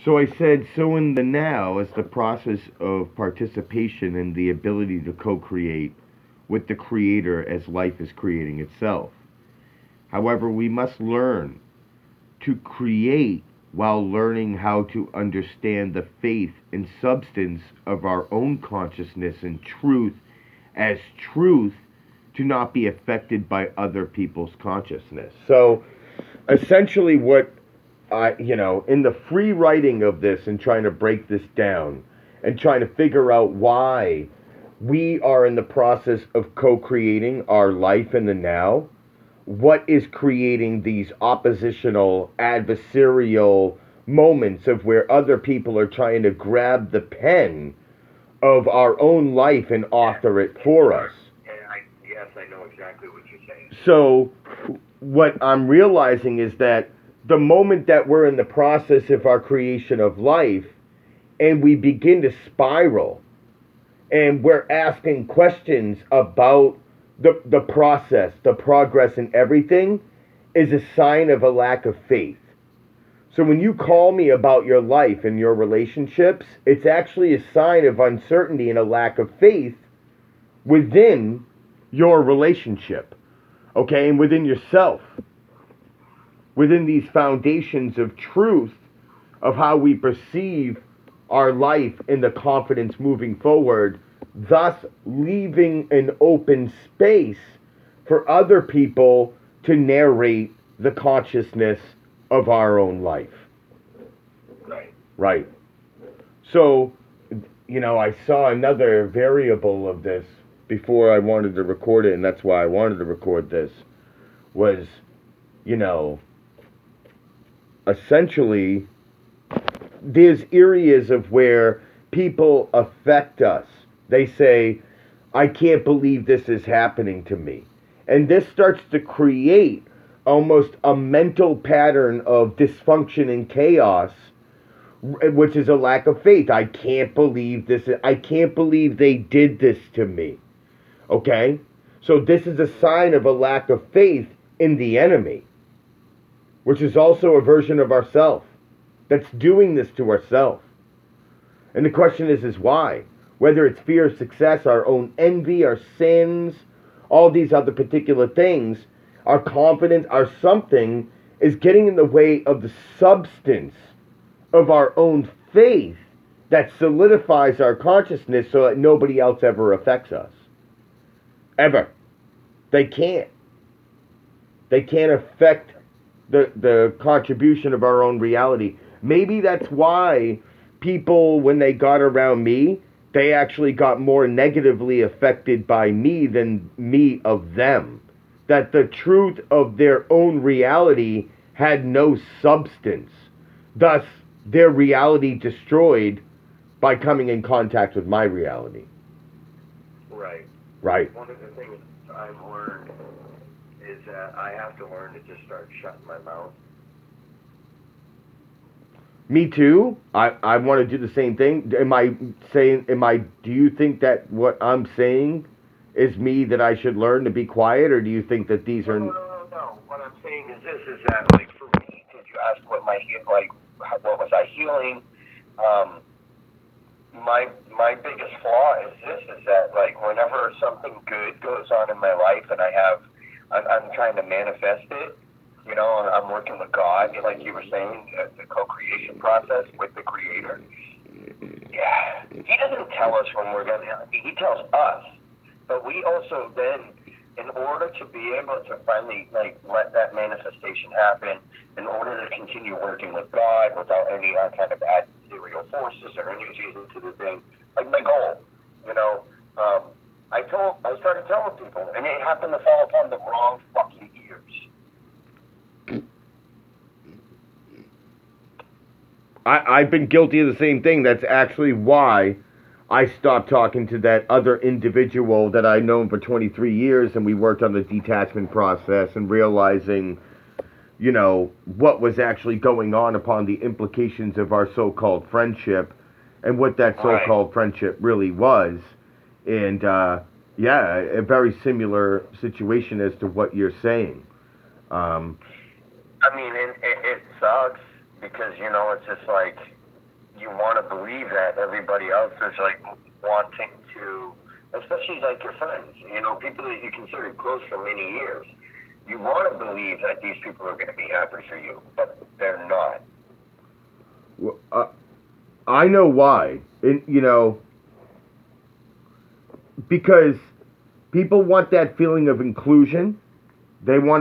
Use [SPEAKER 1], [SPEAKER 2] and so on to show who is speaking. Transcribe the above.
[SPEAKER 1] So I said, so in the now, as the process of participation and the ability to co create with the Creator as life is creating itself. However, we must learn to create while learning how to understand the faith and substance of our own consciousness and truth as truth to not be affected by other people's consciousness. So essentially, what in the free writing of this and trying to break this down and trying to figure out why we are in the process of co creating our life in the now, what is creating these oppositional, adversarial moments of where other people are trying to grab the pen of our own life and author it for us.
[SPEAKER 2] Yes, I know exactly what you're saying.
[SPEAKER 1] So, what I'm realizing is that the moment that we're in the process of our creation of life and we begin to spiral and we're asking questions about the process, the progress, and everything is a sign of a lack of faith. So when you call me about your life and your relationships, it's actually a sign of uncertainty and a lack of faith within your relationship, okay, and within yourself, within these foundations of truth of how we perceive our life and the confidence moving forward, thus leaving an open space for other people to narrate the consciousness of our own life.
[SPEAKER 2] Right.
[SPEAKER 1] Right. So, I saw another variable of this before I wanted to record it, and that's why I wanted to record this, was, essentially, there's areas of where people affect us. They say, I can't believe this is happening to me. And this starts to create almost a mental pattern of dysfunction and chaos, which is a lack of faith. I can't believe this. I can't believe they did this to me. Okay? So this is a sign of a lack of faith in the enemy, which is also a version of ourself that's doing this to ourselves. And the question is why? Whether it's fear of success, our own envy, our sins, all these other particular things, our confidence, our something is getting in the way of the substance of our own faith that solidifies our consciousness so that nobody else ever affects us. Ever. They can't. They can't affect the contribution of our own reality. Maybe that's why people, when they got around me, they actually got more negatively affected by me than me of them. That the truth of their own reality had no substance. Thus, their reality destroyed by coming in contact with my reality.
[SPEAKER 2] Right.
[SPEAKER 1] Right.
[SPEAKER 2] One of the things I've learned is that I have to learn to just start shutting my mouth.
[SPEAKER 1] Me too. I want to do the same thing. Do you think that what I'm saying is me that I should learn to be quiet, or do you think that these are...
[SPEAKER 2] No. What I'm saying is this, is that, like, for me, did you ask what what was I healing? My biggest flaw is this, is that, like, whenever something good goes on in my life and I'm trying to manifest it, I'm working with God, like you were saying, the co-creation process with the Creator. Yeah, He doesn't tell us when we're going to, He tells us. But we also then, in order to be able to finally, like, let that manifestation happen, in order to continue working with God without any kind of adversarial forces or energies into the thing, like my goal, I started telling people, and it happened to fall upon the wrong fucking ears.
[SPEAKER 1] I've been guilty of the same thing. That's actually why I stopped talking to that other individual that I'd known for 23 years, and we worked on the detachment process and realizing, what was actually going on upon the implications of our so-called friendship and what that so-called friendship really was. And, a very similar situation as to what you're saying.
[SPEAKER 2] I mean, it sucks because, it's just like, you want to believe that everybody else is like wanting to, especially like your friends, you know, people that you considered close for many years. You want to believe that these people are going to be happy for you, but they're not.
[SPEAKER 1] Well, I know why. You know, because people want that feeling of inclusion. They want